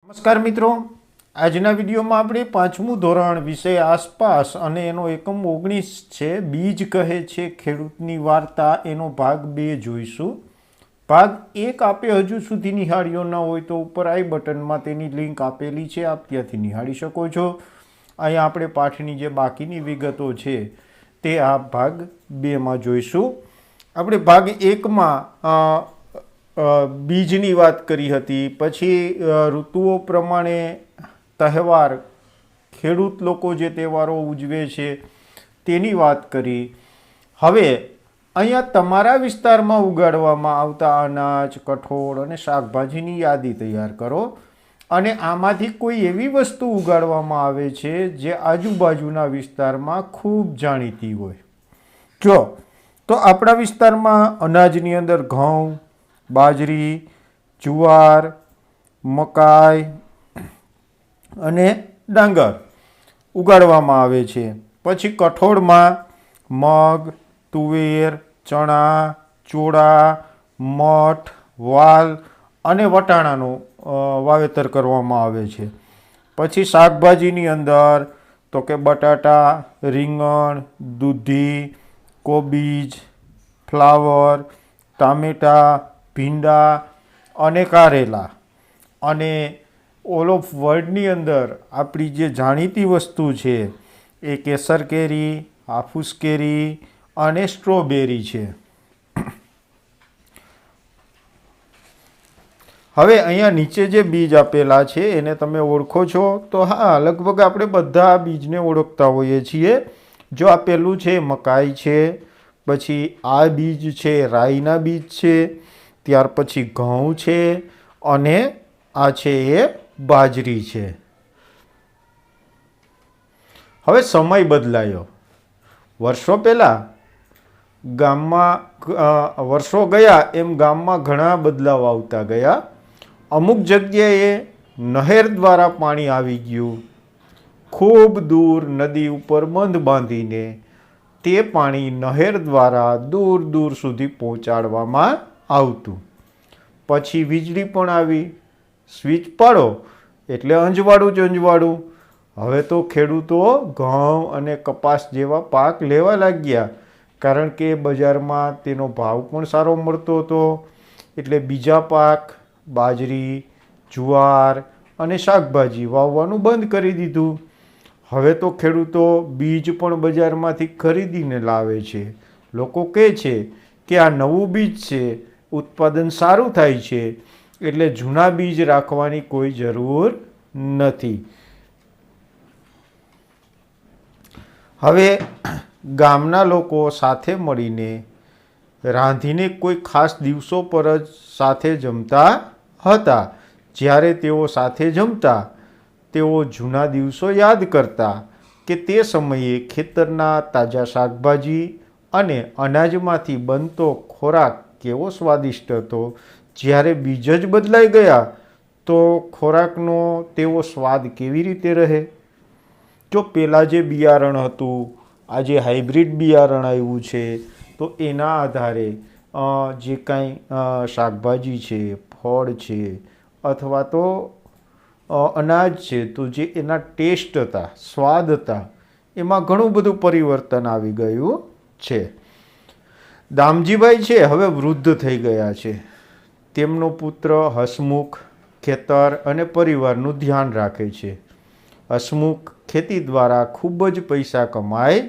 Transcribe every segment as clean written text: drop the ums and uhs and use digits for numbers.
નમસ્કાર મિત્રો, આજના વિડીયોમાં આપણે પાંચમું ધોરણ વિષય આસપાસ અને એનો એકમ 19 છે બીજ કહે છે ખેડૂતની વાર્તા, એનો ભાગ 2 જોઈશું. ભાગ 1 આપે હજુ સુધી નિહાળ્યો ન હોય તો ઉપર આઈ બટનમાં તેની લિંક આપેલી છે, આપ ત્યાંથી નિહાળી શકો છો. અહીંયા આપણે પાઠની જે બાકીની વિગતો છે તે આ ભાગ 2માં જોઈશું. આપણે ભાગ 1માં બીજની વાત કરી હતી, પછી ઋતુઓ પ્રમાણે તહેવાર, ખેડૂત લોકો જે તહેવારો ઉજવે છે તેની વાત કરી. હવે અહીંયા તમારા વિસ્તારમાં ઉગાડવામાં આવતા અનાજ, કઠોળ અને શાકભાજીની યાદી તૈયાર કરો અને આમાંથી કોઈ એવી વસ્તુ ઉગાડવામાં આવે છે જે આજુબાજુના વિસ્તારમાં ખૂબ જાણીતી હોય. જો તો આપણા વિસ્તારમાં અનાજની અંદર ઘઉં, બાજરી, જુવાર, મકાઈ અને ડાંગર ઉગાડવામાં આવે છે. પછી કઠોળમાં મગ, તુવેર, ચણા, ચોળા, મઠ, વાલ અને વટાણાનું વાવેતર કરવામાં આવે છે. પછી શાકભાજીની અંદર તો કે બટાટા, રીંગણ, દૂધી, કોબીજ, ફ્લાવર, ટામેટાં, ભીંડા અને કારેલા. અને ઓલ ઓફ વર્લ્ડની અંદર આપણી જે જાણીતી વસ્તુ છે એ કેસર કેરી, હાફૂસ કેરી અને સ્ટ્રોબેરી છે. હવે અહીંયા નીચે જે બીજ આપેલા છે એને તમે ઓળખો છો? તો હા, લગભગ આપણે બધા બીજને ઓળખતા હોઈએ છીએ. જો આ પેલું છે મકાઈ છે, પછી આ બીજ છે રાઈના બીજ છે, ત્યાર પછી ઘઉં છે અને આ છે એ બાજરી છે. હવે સમય બદલાયો. વર્ષો પહેલાં ગામમાં વર્ષો ગયા એમ ગામમાં ઘણા બદલાવ આવતા ગયા. અમુક જગ્યાએ નહેર દ્વારા પાણી આવી ગયું. ખૂબ દૂર નદી ઉપર બંધ બાંધીને તે પાણી નહેર દ્વારા દૂર દૂર સુધી પહોંચાડવામાં આવતું. પછી વીજળી પણ આવી. સ્વિચ પાડો એટલે અંજવાળું જ અંજવાળું. હવે તો ખેડૂતો ઘઉં અને કપાસ જેવા પાક લેવા લાગ્યા, કારણ કે બજારમાં તેનો ભાવ પણ સારો મળતો હતો. એટલે બીજા પાક બાજરી, જુવાર અને શાકભાજી વાવવાનું બંધ કરી દીધું. હવે તો ખેડૂતો બીજ પણ બજારમાંથી ખરીદીને લાવે છે. લોકો કહે છે કે આ નવું બીજ છે, ઉત્પાદન સારું થાય છે, એટલે જૂના બીજ રાખવાની કોઈ જરૂર નથી. હવે ગામના લોકો સાથે મળીને રાંધીને કોઈ ખાસ દિવસો પર જ સાથે જમતા હતા. જ્યારે તેઓ સાથે જમતા તેઓ જૂના દિવસો યાદ કરતા કે તે સમયે ખેતરના તાજા શાકભાજી અને અનાજમાંથી બનતો ખોરાક કેવો સ્વાદિષ્ટ હતો. જ્યારે બીજ જ બદલાઈ ગયા તો ખોરાકનો તેવો સ્વાદ કેવી રીતે રહે? જો પહેલાં જે બિયારણ હતું, આજે હાઇબ્રિડ બિયારણ આવ્યું છે, તો એના આધારે જે કાંઈ શાકભાજી છે, ફળ છે અથવા તો અનાજ છે, તો જે એના ટેસ્ટ હતા, સ્વાદ હતા, એમાં ઘણું બધું પરિવર્તન આવી ગયું છે. દામજીભાઈ છે હવે વૃદ્ધ થઈ ગયા છે. તેમનો પુત્ર હસમુખ ખેતર અને પરિવારનું ધ્યાન રાખે છે. હસમુખ ખેતી દ્વારા ખૂબ જ પૈસા કમાય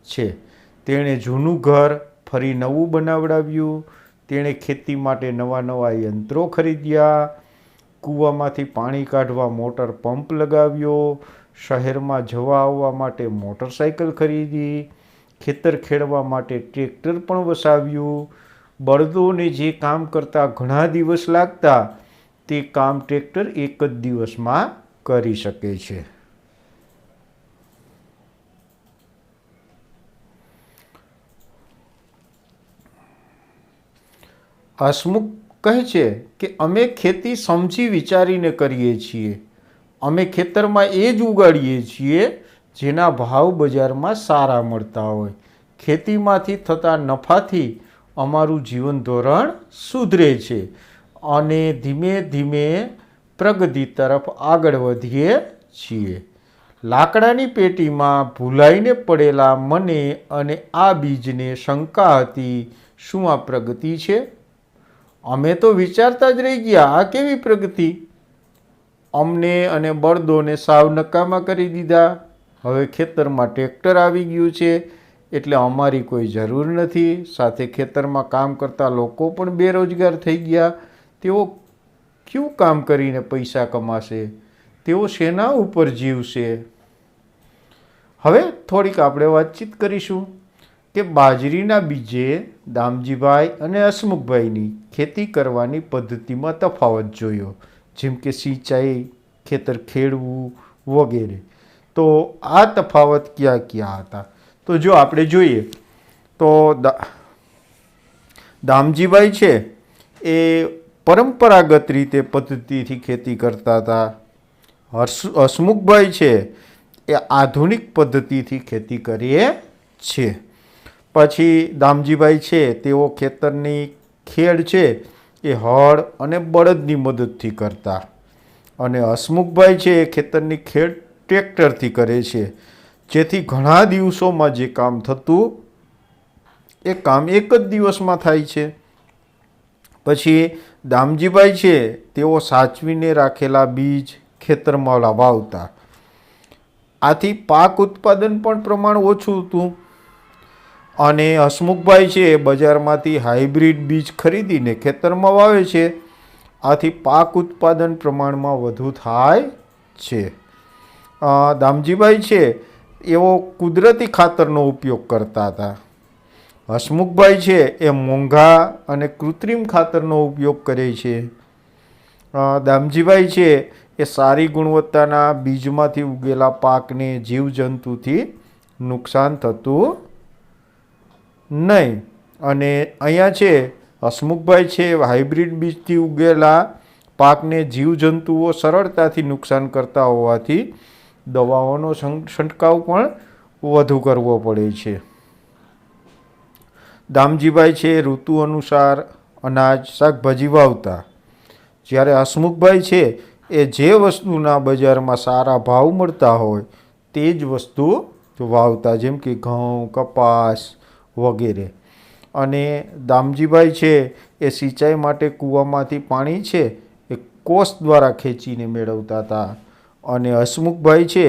છે. તેણે જૂનું ઘર ફરી નવું બનાવડાવ્યું. તેણે ખેતી માટે નવા નવા યંત્રો ખરીદ્યા. કૂવામાંથી પાણી કાઢવા મોટર પંપ લગાવ્યો. શહેરમાં જવા આવવા માટે મોટરસાઇકલ ખરીદી. ખેતર ખેડવા માટે ટ્રેક્ટર પણ વસાવ્યું. બળદોને જે કામ કરતાં ઘણા દિવસ લાગતા તે કામ ટ્રેક્ટર એક જ દિવસમાં કરી શકે છે. હસમુખ કહે છે કે અમે ખેતી સમજી વિચારીને કરીએ છીએ. અમે ખેતરમાં એ જ ઉગાડીએ છીએ જેના ભાવ બજારમાં સારા મળતા હોય. ખેતીમાંથી થતા નફાથી અમારું જીવન ધોરણ સુધરે છે અને ધીમે ધીમે પ્રગતિ તરફ આગળ વધીએ છીએ. લાકડાની પેટીમાં ભૂલાઈને પડેલા મને અને આ બીજને શંકા હતી, શું આ પ્રગતિ છે? અમે તો વિચારતા જ રહી ગયા, આ કેવી પ્રગતિ? અમને અને બળદોને સાવ નકામા કરી દીધા. હવે ખેતરમાં ટ્રેક્ટર આવી ગયું છે એટલે અમારી કોઈ જરૂર નથી. સાથે ખેતરમાં કામ કરતા લોકો પણ બેરોજગાર થઈ ગયા. તેઓ ક્યું કામ કરીને પૈસા કમાશે? તેઓ શેના ઉપર જીવશે? હવે થોડીક આપણે વાતચીત કરીશું કે બાજરીના બીજે દામજીભાઈ અને હસમુખભાઈની ખેતી કરવાની પદ્ધતિમાં તફાવત જોયો, જેમ કે સિંચાઈ, ખેતર ખેડવું વગેરે. તો આ તફાવત ક્યાં ક્યાં હતા? તો જો આપણે જોઈએ તો દામજીભાઈ છે એ પરંપરાગત રીતે પદ્ધતિથી ખેતી કરતા હતા. હસમુખભાઈ છે એ આધુનિક પદ્ધતિથી ખેતી કરીએ છે. પછી દામજીભાઈ છે તેઓ ખેતરની ખેડ છે એ હળ અને બળદની મદદથી કરતા, અને હસમુખભાઈ છે એ ખેતરની ખેડ ટ્રેક્ટરથી કરે છે, જેથી ઘણા દિવસોમાં જે કામ થતું એ કામ એક જ દિવસમાં થાય છે. પછી દામજીભાઈ છે તેઓ સાચવીને રાખેલા બીજ ખેતરમાં વાવતા. આથી પાક ઉત્પાદન પણ પ્રમાણ ઓછું હતું. અને હસમુખભાઈ છે એ બજારમાંથી હાઇબ્રિડ બીજ ખરીદીને ખેતરમાં વાવે છે. આથી પાક ઉત્પાદન પ્રમાણમાં વધુ થાય છે. દામજીભાઈ છે એવો કુદરતી ખાતરનો ઉપયોગ કરતા હતા. હસમુખભાઈ છે એ મોંઘા અને કૃત્રિમ ખાતરનો ઉપયોગ કરે છે. દામજીભાઈ છે એ સારી ગુણવત્તાના બીજમાંથી ઉગેલા પાકને જીવજંતુથી નુકસાન થતું નહીં. અને અહીંયા છે હસમુખભાઈ છે હાઇબ્રિડ બીજથી ઉગેલા પાકને જીવજંતુઓ સરળતાથી નુકસાન કરતા હોવાથી દવાઓનો છંટકાવ પણ વધુ કરવો પડે છે. દામજીભાઈ છે ઋતુ અનુસાર અનાજ શાકભાજી વાવતા, જ્યારે હસમુખભાઈ છે એ જે વસ્તુના બજારમાં સારા ભાવ મળતા હોય તે જ વસ્તુ વાવતા, જેમ કે ઘઉં, કપાસ વગેરે. અને દામજીભાઈ છે એ સિંચાઈ માટે કૂવામાંથી પાણી છે એ કોસ દ્વારા ખેંચીને મેળવતા હતા, અને હસમુખભાઈ છે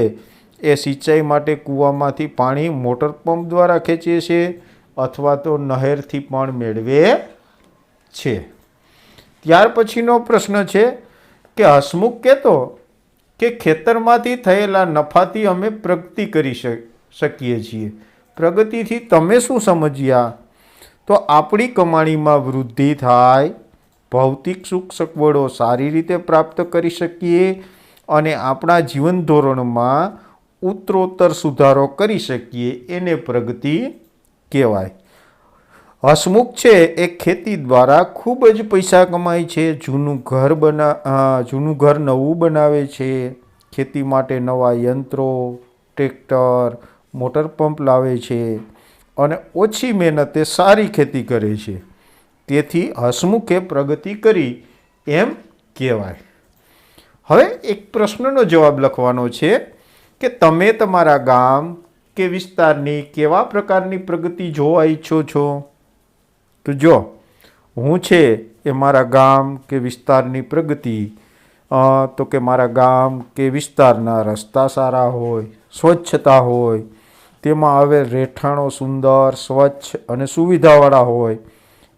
એ સિંચાઈ માટે કૂવામાંથી પાણી મોટર પંપ દ્વારા ખેંચે છે અથવા તો નહેરથી પણ મેળવે છે. ત્યાર પછીનો પ્રશ્ન છે કે હસમુખ કહેતો કે ખેતરમાંથી થયેલા નફાથી અમે પ્રગતિ કરી શકીએ છીએ. પ્રગતિથી તમે શું સમજ્યા? તો આપણી કમાણીમાં વૃદ્ધિ થાય, ભૌતિક સુખ સગવડો સારી રીતે પ્રાપ્ત કરી શકીએ અને આપણા જીવન ધોરણમાં ઉત્તરોત્તર સુધારો કરી શકીએ, એને પ્રગતિ કહેવાય. હસમુખ છે એ ખેતી દ્વારા ખૂબ જ પૈસા કમાય છે. જૂનું ઘર નવું બનાવે છે. ખેતી માટે નવા યંત્રો, ટ્રેક્ટર, મોટર પંપ લાવે છે અને ઓછી મહેનતે સારી ખેતી કરે છે. તેથી હસમુખે પ્રગતિ કરી એમ કહેવાય. હવે એક પ્રશ્નનો જવાબ લખવાનો છે કે તમે તમારા ગામ કે વિસ્તારની કેવા પ્રકારની પ્રગતિ જોવા ઈચ્છો છો? તો જો હું છે એ મારા ગામ કે વિસ્તારની પ્રગતિ, તો કે મારા ગામ કે વિસ્તારના રસ્તા સારા હોય, સ્વચ્છતા હોય, તેમાં હવે રહેઠાણો સુંદર, સ્વચ્છ અને સુવિધાવાળા હોય.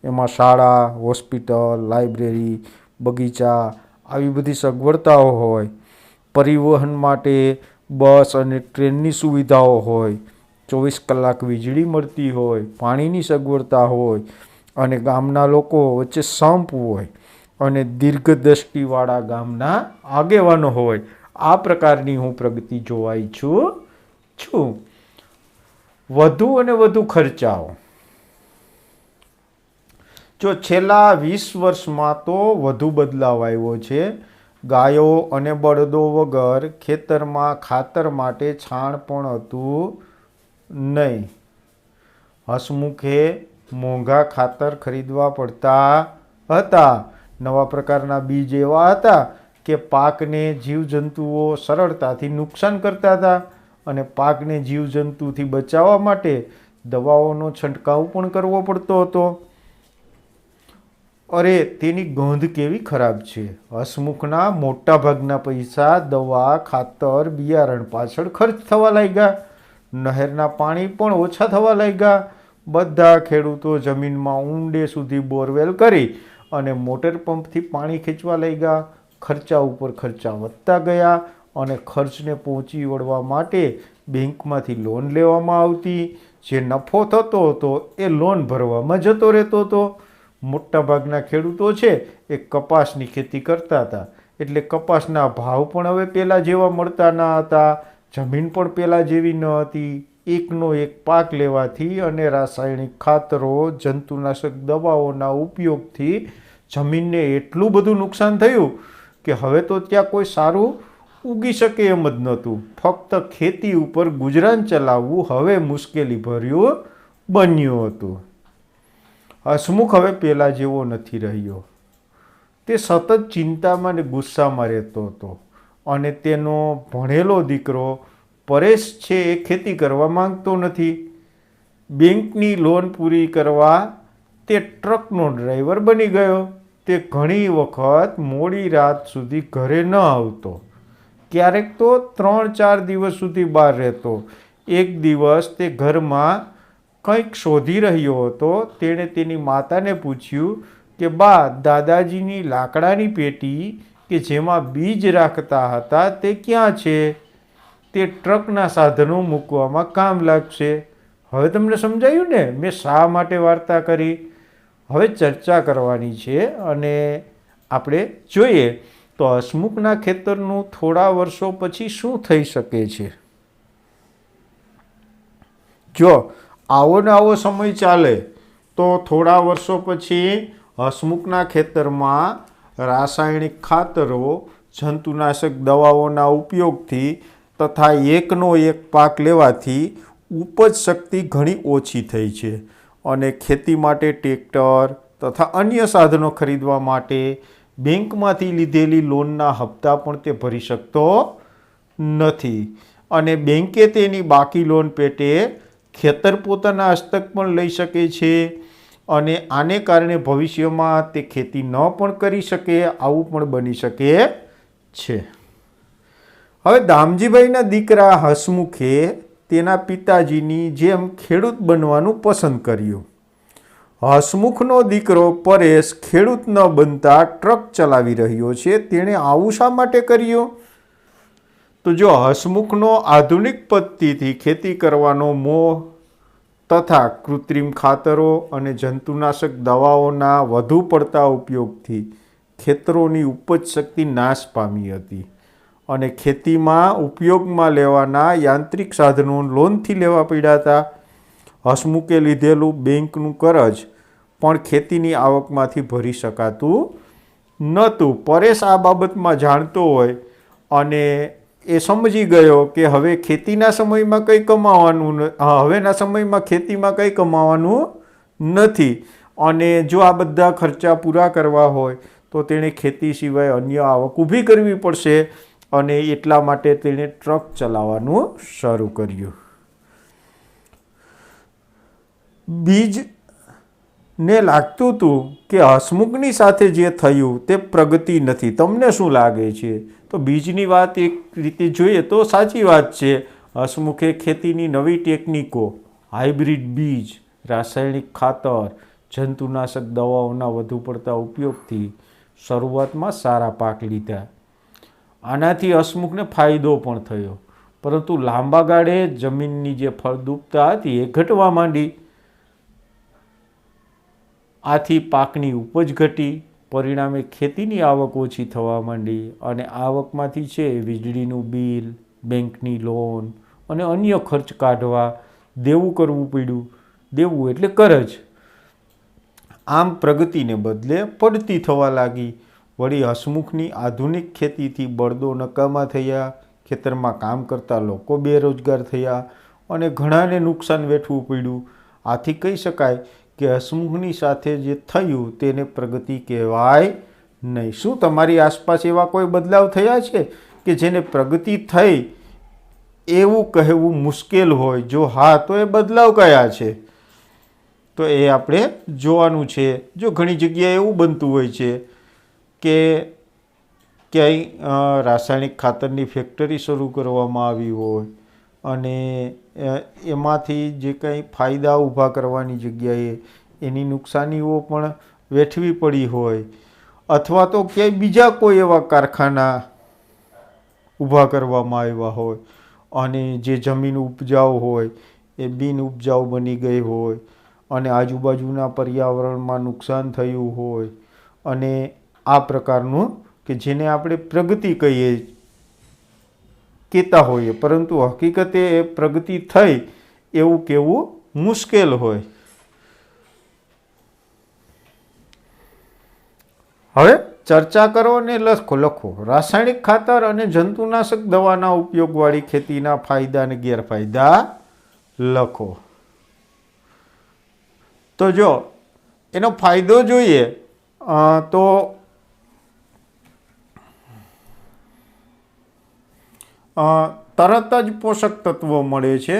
એમાં શાળા, હોસ્પિટલ, લાઇબ્રેરી, બગીચા આવી બધી સગવડતાઓ હોય. પરિવહન માટે બસ અને ટ્રેનની સુવિધાઓ હોય. 24 કલાક વીજળી મળતી હોય, પાણીની સગવડતા હોય અને ગામના લોકો વચ્ચે સંપ હોય અને દીર્ઘદ્રષ્ટિવાળા ગામના આગેવાનો હોય. આ પ્રકારની હું પ્રગતિ જોવા ઈચ્છું છું. વધુ અને વધુ ખર્ચાઓ. જો છેલ્લા 20 વર્ષમાં તો વધુ બદલાવ આવ્યો છે. ગાયો અને બળદો વગર ખેતરમાં ખાતર માટે છાણ પણ હતું નહીં. હસમુખે મોંઘા ખાતર ખરીદવા પડતા હતા. નવા પ્રકારના બીજ એવા હતા કે પાકને જીવજંતુઓ સરળતાથી નુકસાન કરતા હતા અને પાકને જીવજંતુથી બચાવવા માટે દવાઓનો છંટકાવ પણ કરવો પડતો હતો. અરે તેની ગંધ કેવી ખરાબ છે. હસમુખના મોટાભાગના પૈસા દવા, ખાતર, બિયારણ પાછળ ખર્ચ થવા લાગ્યા. નહેરના પાણી પણ ઓછા થવા લાગ્યા. બધા ખેડૂતો જમીનમાં ઊંડે સુધી બોરવેલ કરી અને મોટર પંપથી પાણી ખેંચવા લાગ્યા. ખર્ચા ઉપર ખર્ચા વધતા ગયા અને ખર્ચને પહોંચી વળવા માટે બેંકમાંથી લોન લેવામાં આવતી. જે નફો થતો હતો એ લોન ભરવામાં જતો રહેતો હતો. મોટાભાગના ખેડૂતો છે એ કપાસની ખેતી કરતા હતા, એટલે કપાસના ભાવ પણ હવે પહેલાં જેવા મળતા ન હતા. જમીન પણ પહેલાં જેવી ન હતી. એકનો એક પાક લેવાથી અને રાસાયણિક ખાતરો, જંતુનાશક દવાઓના ઉપયોગથી જમીનને એટલું બધું નુકસાન થયું કે હવે તો ત્યાં કોઈ સારું ઉગી શકે એમ જ નહોતું. ફક્ત ખેતી ઉપર ગુજરાન ચલાવવું હવે મુશ્કેલી ભર્યું બન્યું હતું. હસમુખ હવે પહેલાં જેવો નથી રહ્યો. તે સતત ચિંતામાં ને ગુસ્સામાં રહેતો હતો અને તેનો ભણેલો દીકરો પરેશ છે એ ખેતી કરવા માંગતો નથી. બેંકની લોન પૂરી કરવા તે ટ્રકનો ડ્રાઈવર બની ગયો. તે ઘણી વખત મોડી રાત સુધી ઘરે ન આવતો. ક્યારેક તો 3-4 દિવસ સુધી બહાર રહેતો. એક દિવસ તે ઘરમાં કંઈક શોધી રહ્યો હતો. તેણે તેની માતાને પૂછ્યું કે બા, દાદાજીની લાકડાની પેટી કે જેમાં બીજ રાખતા હતા તે ક્યાં છે? તે ટ્રકના સાધનો મૂકવામાં કામ લાગશે. હવે તમને સમજાયું ને મેં શા માટે વાર્તા કરી? હવે ચર્ચા કરવાની છે અને આપણે જોઈએ તો હસમુખના ખેતરનું થોડા વર્ષો પછી શું થઈ શકે છે. જો આવો ને આવો સમય ચાલે તો થોડા વર્ષો પછી હસમુખના ખેતરમાં રાસાયણિક ખાતરો, જંતુનાશક દવાઓના ઉપયોગથી તથા એકનો એક પાક લેવાથી ઉપજ શક્તિ ઘણી ઓછી થઈ છે અને ખેતી માટે ટ્રેક્ટર તથા અન્ય સાધનો ખરીદવા માટે બેંકમાંથી લીધેલી લોનના હપ્તા પણ તે ભરી શકતો નથી અને બેંકે તેની બાકી લોન પેટે ખેતર પોતાના હસ્તક પણ લઈ શકે છે અને આને કારણે ભવિષ્યમાં તે ખેતી ન પણ કરી શકે, આવું પણ બની શકે છે. હવે દામજીભાઈના દીકરા હસમુખે તેના પિતાજીની જેમ ખેડૂત બનવાનું પસંદ કર્યું. હસમુખનો દીકરો પરેશ ખેડૂત ન બનતા ટ્રક ચલાવી રહ્યો છે. તેણે આવું શા માટે કર્યું? તો જો હસમુખનો આધુનિક પદ્ધતિથી ખેતી કરવાનો મોહ તથા કૃત્રિમ ખાતરો અને જંતુનાશક દવાઓના વધુ પડતા ઉપયોગથી ખેતરોની ઉપજ શક્તિ નાશ પામી હતી અને ખેતીમાં ઉપયોગમાં લેવાના યાંત્રિક સાધનો લોનથી લેવા પડ્યા હતા. હસમુખે લીધેલું બેંકનું કરજ પણ ખેતીની આવકમાંથી ભરી શકાતું નહોતું. પરેશ આ બાબતમાં જાણતો હોય અને એ સમજી ગયો કે હવે ખેતીના સમયમાં કંઈ કમાવાનું હવેના સમયમાં ખેતીમાં કંઈ કમાવાનું નથી અને જો આ બધા ખર્ચા પૂરા કરવા હોય તો તેણે ખેતી સિવાય અન્ય આવક ઊભી કરવી પડશે અને એટલા માટે તેણે ટ્રક ચલાવવાનું શરૂ કર્યું. બીજને લાગતું હતું કે હસમુખની સાથે જે થયું તે પ્રગતિ નથી. તમને શું લાગે છે? તો બીજની વાત એક રીતે જોઈએ તો સાચી વાત છે. હસમુખે ખેતીની નવી ટેકનિકો, હાઇબ્રિડ બીજ, રાસાયણિક ખાતર, જંતુનાશક દવાઓના વધુ પડતા ઉપયોગથી શરૂઆતમાં સારા પાક લીધા. આનાથી હસમુખને ફાયદો પણ થયો, પરંતુ લાંબા ગાળે જમીનની જે ફળદ્રુપતા હતી એ ઘટવા માંડી. આથી પાકની ઉપજ ઘટી, પરિણામે ખેતીની આવક ઓછી થવા માંડી અને આવકમાંથી છે વીજળીનું બિલ, બેંકની લોન અને અન્ય ખર્ચ કાઢવા દેવું કરવું પડ્યું. દેવું એટલે કરજ. આમ પ્રગતિને બદલે પડતી થવા લાગી. વળી હસમુખની આધુનિક ખેતીથી બળદો નકામા થયા, ખેતરમાં કામ કરતા લોકો બેરોજગાર થયા અને ઘણાને નુકસાન વેઠવું પડ્યું. આથી કહી શકાય કે હસમુખની સાથે જે થયું તેને પ્રગતિ કહેવાય નહીં. શું તમારી આસપાસ એવા કોઈ બદલાવ થયા છે કે જેને પ્રગતિ થઈ એવું કહેવું મુશ્કેલ હોય? જો હા, તો એ બદલાવ કયા છે? તો એ આપણે જોવાનું છે. જો ઘણી જગ્યાએ એવું બનતું હોય છે કે ક્યાંય રાસાયણિક ખાતરની ફેક્ટરી શરૂ કરવામાં આવી હોય અને એમાંથી જે કંઈ ફાયદા ઊભા કરવાની જગ્યાએ એની નુકસાનીઓ પણ વેઠવી પડી હોય, અથવા તો ક્યાંય બીજા કોઈ એવા કારખાના ઊભા કરવામાં આવ્યા હોય અને જે જમીન ઉપજાઉ હોય એ બિન ઉપજાઉ બની ગઈ હોય અને આજુબાજુના પર્યાવરણમાં નુકસાન થયું હોય, અને આ પ્રકારનું કે જેને આપણે પ્રગતિ કહેતા હોઈએ, પરંતુ હકીકતે એ પ્રગતિ થઈ એવું કહેવું મુશ્કેલ હોય. હવે ચર્ચા કરો અને લખો. રાસાયણિક ખાતર અને જંતુનાશક દવાના ઉપયોગવાળી ખેતીના ફાયદા અને ગેરફાયદા લખો. તો જો એનો ફાયદો જોઈએ તો તરત જ પોષક તત્વો મળે છે.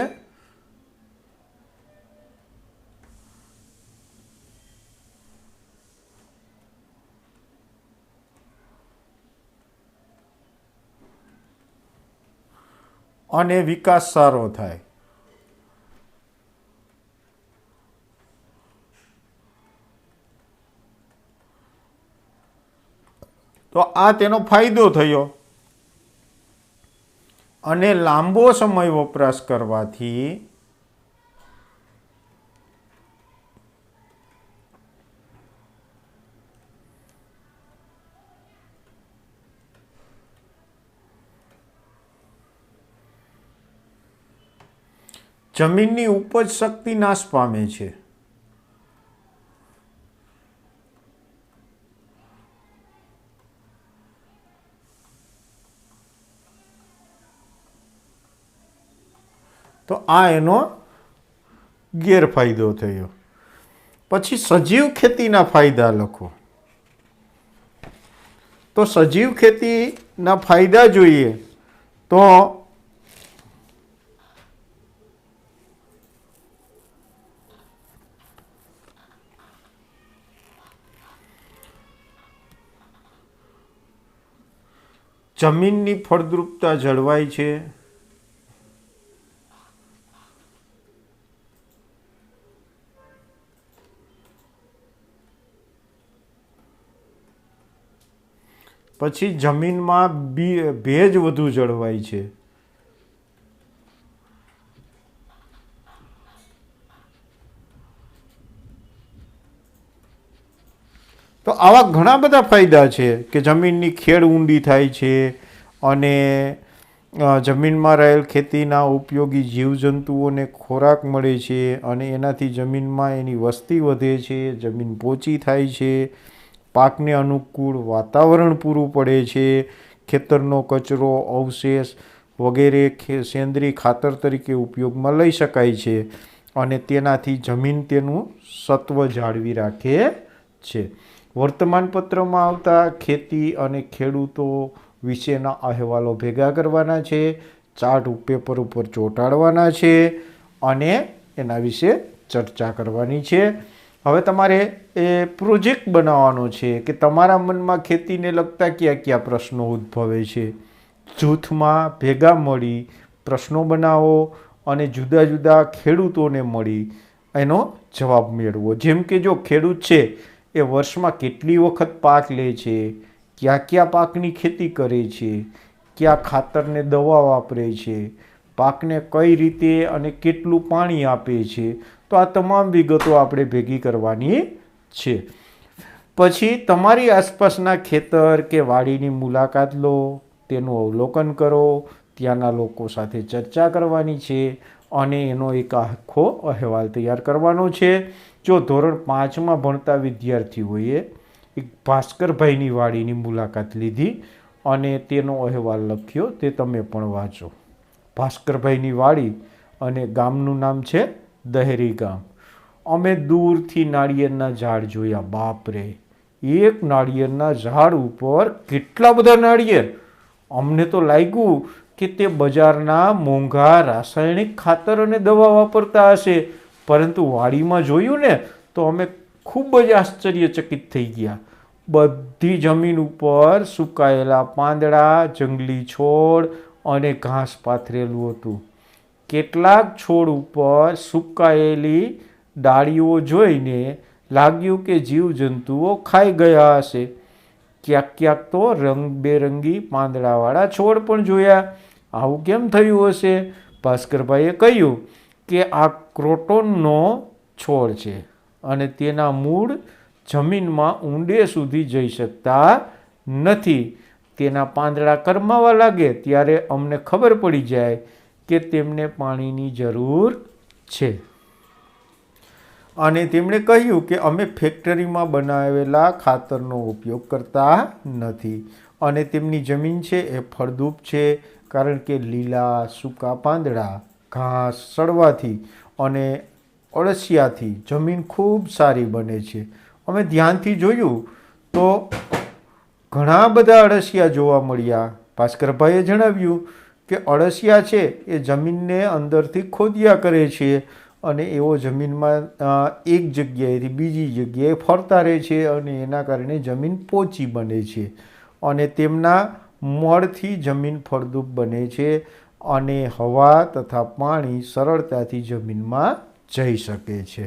અને વિકાસ સારો થાય. તો આ તેનો ફાયદો થયો. અને લાંબો સમય વપરાશ કરવાથી જમીનની ઉપજ શક્તિ નાશ પામે છે. તો આ એનો ગેરફાયદો થયો. પછી સજીવ ખેતીના ફાયદા લખો. તો સજીવ ખેતીના ફાયદા જોઈએ તો જમીનની ફળદ્રુપતા જળવાય છે. પછી જમીનમાં ભેજ વધુ જળવાય છે. તો આવા ઘણા બધા ફાયદા છે કે જમીનની ખેડ ઊંડી થાય છે અને જમીનમાં રહેલ ખેતીના ઉપયોગી જીવજંતુઓને ખોરાક મળે છે અને એનાથી જમીનમાં એની વસ્તી વધે છે, જમીન પોચી થાય છે, પાકને અનુકૂળ વાતાવરણ પૂરું પડે છે, ખેતરનો કચરો, અવશેષ વગેરે સેન્દ્રીય ખાતર તરીકે ઉપયોગમાં લઈ શકાય છે અને તેનાથી જમીન તેનું સત્વ જાળવી રાખે છે. વર્તમાનપત્રમાં આવતા ખેતી અને ખેડૂતો વિશેના અહેવાલો ભેગા કરવાના છે, ચાર્ટ પેપર ઉપર ચોંટાડવાના છે અને એના વિશે ચર્ચા કરવાની છે. હવે તમારે એ પ્રોજેક્ટ બનાવવાનો છે કે તમારા મનમાં ખેતીને લગતા કયા કયા પ્રશ્નો ઉદ્ભવે છે. જૂથમાં ભેગા મળી પ્રશ્નો બનાવો અને જુદા જુદા ખેડૂતોને મળી એનો જવાબ મેળવો. જેમ કે જો ખેડૂત છે એ વર્ષમાં કેટલી વખત પાક લે છે, કયા કયા પાકની ખેતી કરે છે, કયા ખાતરને દવા વાપરે છે, પાકને કઈ રીતે અને કેટલું પાણી આપે છે, તો આ તમામ વિગતો આપણે ભેગી કરવાની છે. પછી તમારી આસપાસના ખેતર કે વાડીની મુલાકાત લો, તેનું અવલોકન કરો, ત્યાંના લોકો સાથે ચર્ચા કરવાની છે અને એનો એક આખો અહેવાલ તૈયાર કરવાનો છે. જો ધોરણ 5માં ભણતા વિદ્યાર્થીઓએ એક ભાસ્કરભાઈની વાડીની મુલાકાત લીધી અને તેનો અહેવાલ લખ્યો, તે તમે પણ વાંચો. ભાસ્કરભાઈની વાડી અને ગામનું નામ છે દહેરી ગામ. અમે દૂરથી નાળિયેરના ઝાડ જોયા. બાપ રે, એક નાળિયેરના ઝાડ ઉપર કેટલા બધા નાળિયેર! અમને તો લાગ્યું કે તે બજારના મોંઘા રાસાયણિક ખાતર અને દવા વાપરતા હશે, પરંતુ વાડીમાં જોયું ને તો અમે ખૂબ જ આશ્ચર્યચકિત થઈ ગયા. બધી જમીન ઉપર સુકાયેલા પાંદડા, જંગલી છોડ અને ઘાસ પાથરેલું હતું. કેટલાક છોડ ઉપર સુકાયેલી ડાળીઓ જોઈને લાગ્યું કે જીવજંતુઓ ખાઈ ગયા હશે. ક્યાંક ક્યાંક તો રંગબેરંગી પાંદડાવાળા છોડ પણ જોયા. આવું કેમ થયું હશે? ભાસ્કરભાઈએ કહ્યું કે આ ક્રોટોનનો છોડ છે અને તેના મૂળ જમીનમાં ઊંડે સુધી જઈ શકતા નથી. તેના પાંદડા કરમાવા લાગે ત્યારે અમને ખબર પડી જાય કે તેમને પાણીની જરૂર છે. અને તેમણે કહ્યું કે અમે ફેક્ટરીમાં બનાવેલા ખાતરનો ઉપયોગ કરતા નથી અને તેમની જમીન છે એ ફળદ્રુપ છે, કારણ કે લીલા સૂકા પાંદડા, ઘાસ સડવાથી અને અળસિયાથી જમીન ખૂબ સારી બને છે. અમે ધ્યાનથી જોયું તો ઘણા બધા અળસિયા જોવા મળ્યા. ભાસ્કરભાઈએ જણાવ્યું કે અળસિયા છે એ જમીનને અંદરથી ખોદ્યા કરે છે અને એવો જમીનમાં એક જગ્યાએથી બીજી જગ્યાએ ફરતા રહે છે અને એના કારણે જમીન પોચી બને છે અને તેમના મળથી જમીન ફળદ્રુપ બને છે અને હવા તથા પાણી સરળતાથી જમીનમાં જઈ શકે છે.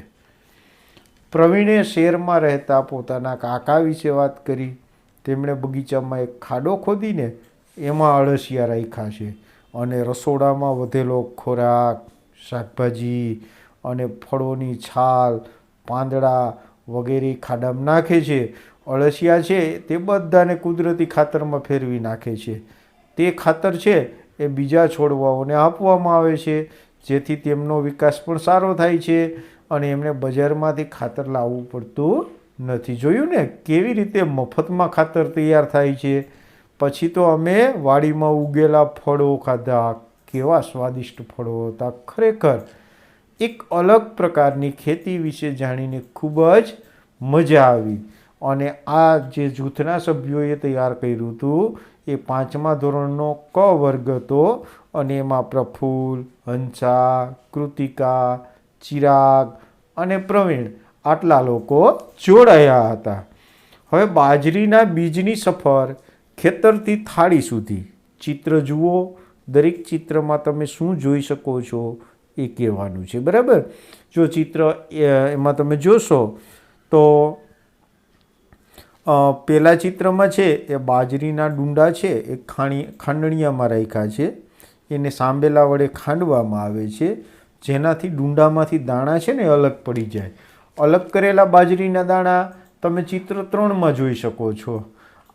પ્રવીણે શહેરમાં રહેતા પોતાના કાકા વિશે વાત કરી. તેમણે બગીચામાં એક ખાડો ખોદીને એમાં અળસિયા રાખ્યા છે અને રસોડામાં વધેલો ખોરાક, શાકભાજી અને ફળોની છાલ, પાંદડા વગેરે ખાડામાં નાખે છે. અળસિયા છે તે બધાને કુદરતી ખાતરમાં ફેરવી નાખે છે. તે ખાતર છે એ બીજા છોડવાઓને આપવામાં આવે છે, જેથી તેમનો વિકાસ પણ સારો થાય છે અને એમને બજારમાંથી ખાતર લાવવું પડતું નથી. જોયું ને કેવી રીતે મફતમાં ખાતર તૈયાર થાય છે. પછી તો અમે વાડીમાં ઉગેલા ફળો ખાધા. કેવા સ્વાદિષ્ટ ફળો હતા! ખરેખર એક અલગ પ્રકારની ખેતી વિશે જાણીને ખૂબ જ મજા આવી. અને આ જે જૂથના સભ્યોએ તૈયાર કર્યું હતું એ 5મા ધોરણનો ક વર્ગ હતો અને એમાં પ્રફુલ્લ, હંસા, કૃતિકા, ચિરાગ અને પ્રવીણ આટલા લોકો જોડાયા હતા. હવે બાજરીના બીજની સફર ખેતરથી થાળી સુધી. ચિત્ર જુઓ. દરેક ચિત્રમાં તમે શું જોઈ શકો છો એ કહેવાનું છે, બરાબર? જો ચિત્ર એમાં તમે જોશો તો પહેલા ચિત્રમાં છે એ બાજરીના ડુંડા છે એ ખાંડણીયામાં રાખ્યા છે. એને સાંભેલા વડે ખાંડવામાં આવે છે, જેનાથી ડુંડામાંથી દાણા છે ને અલગ પડી જાય. અલગ કરેલા બાજરીના દાણા તમે ચિત્ર 3માં જોઈ શકો છો.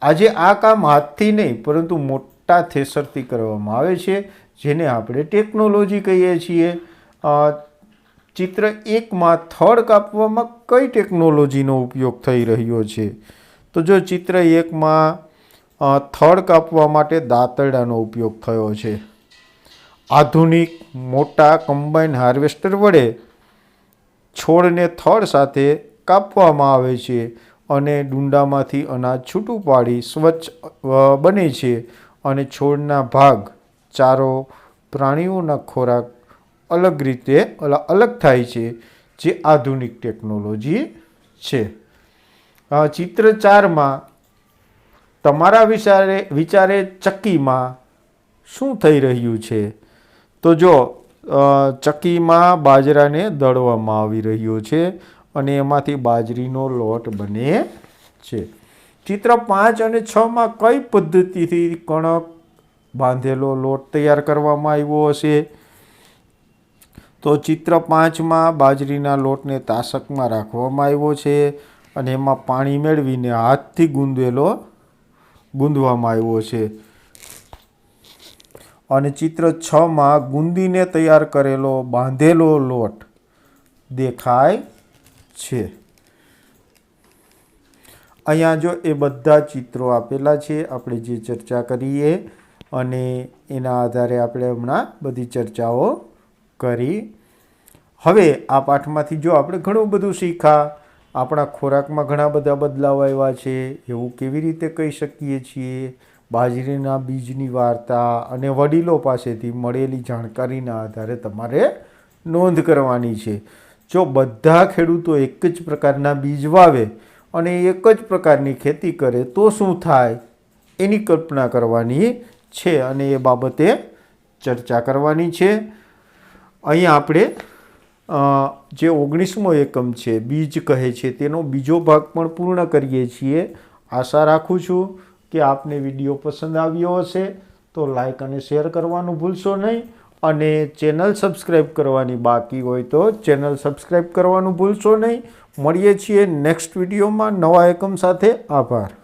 આજે આ કામ હાથથી નહીં પરંતુ મોટા થ્રેશરથી કરવામાં આવે છે, જેને આપણે ટેકનોલોજી કહીએ છીએ. ચિત્ર 1માં થડ કાપવામાં કઈ ટેકનોલોજીનો ઉપયોગ થઈ રહ્યો છે? તો જો ચિત્ર 1માં થડ કાપવા માટે દાંતરડાનો ઉપયોગ થયો છે. આધુનિક મોટા કમ્બાઈન હાર્વેસ્ટર વડે છોડને થડ સાથે કાપવામાં આવે છે અને ડુંડામાંથી અનાજ છૂટું પાડી સ્વચ્છ બને છે અને છોડના ભાગ, ચારો, પ્રાણીઓના ખોરાક અલગ થાય છે, જે આધુનિક ટેકનોલોજી છે. ચિત્ર 4માં તમારા વિચારે ચક્કીમાં શું થઈ રહ્યું છે? તો જો ચક્કીમાં બાજરાને દળવામાં આવી રહ્યો છે અને એમાંથી બાજરીનો લોટ બને છે. ચિત્ર 5 અને 6માં કઈ પદ્ધતિથી કણક બાંધેલો લોટ તૈયાર કરવામાં આવ્યો હશે? તો ચિત્ર 5માં બાજરીના લોટને તાસકમાં રાખવામાં આવ્યો છે અને એમાં પાણી મેળવીને હાથથી ગૂંધવામાં આવ્યો છે. અને ચિત્ર 6માં ગુંદીને તૈયાર કરેલો બાંધેલો લોટ દેખાય છે. અહીંયા જો એ બધા ચિત્રો આપેલા છે, આપણે જે ચર્ચા કરીએ અને એના આધારે આપણે હમણાં બધી ચર્ચાઓ કરી. હવે આ પાઠમાંથી જો આપણે ઘણું બધું શીખ્યા આપણા ખોરાકમાં ઘણા બધા બદલાવ આવ્યા છે એવું કેવી રીતે કહી શકીએ છીએ? બાજરીના બીજની વાર્તા અને વડીલો પાસેથી મળેલી જાણકારીના આધારે તમારે નોંધ કરવાની છે. જો બધા ખેડૂતો એક જ પ્રકારના બીજ વાવે અને એક જ પ્રકારની ખેતી કરે તો શું થાય એની કલ્પના કરવાની છે અને એ બાબતે ચર્ચા કરવાની છે. અહીંયા આપણે જે 19મો એકમ છે બીજ કહે છે તેનો બીજો ભાગ પણ પૂર્ણ કરીએ છીએ. આશા રાખું છું કે આપને વિડીયો પસંદ આવ્યો હશે. તો લાઈક અને શેર કરવાનું ભૂલશો નહીં અને ચેનલ સબસ્ક્રાઈબ કરવાની બાકી હોય તો ચેનલ સબસ્ક્રાઈબ કરવાનું ભૂલશો નહીં. મળીએ છીએ નેક્સ્ટ વિડીયોમાં નવા એકમ સાથે. આભાર.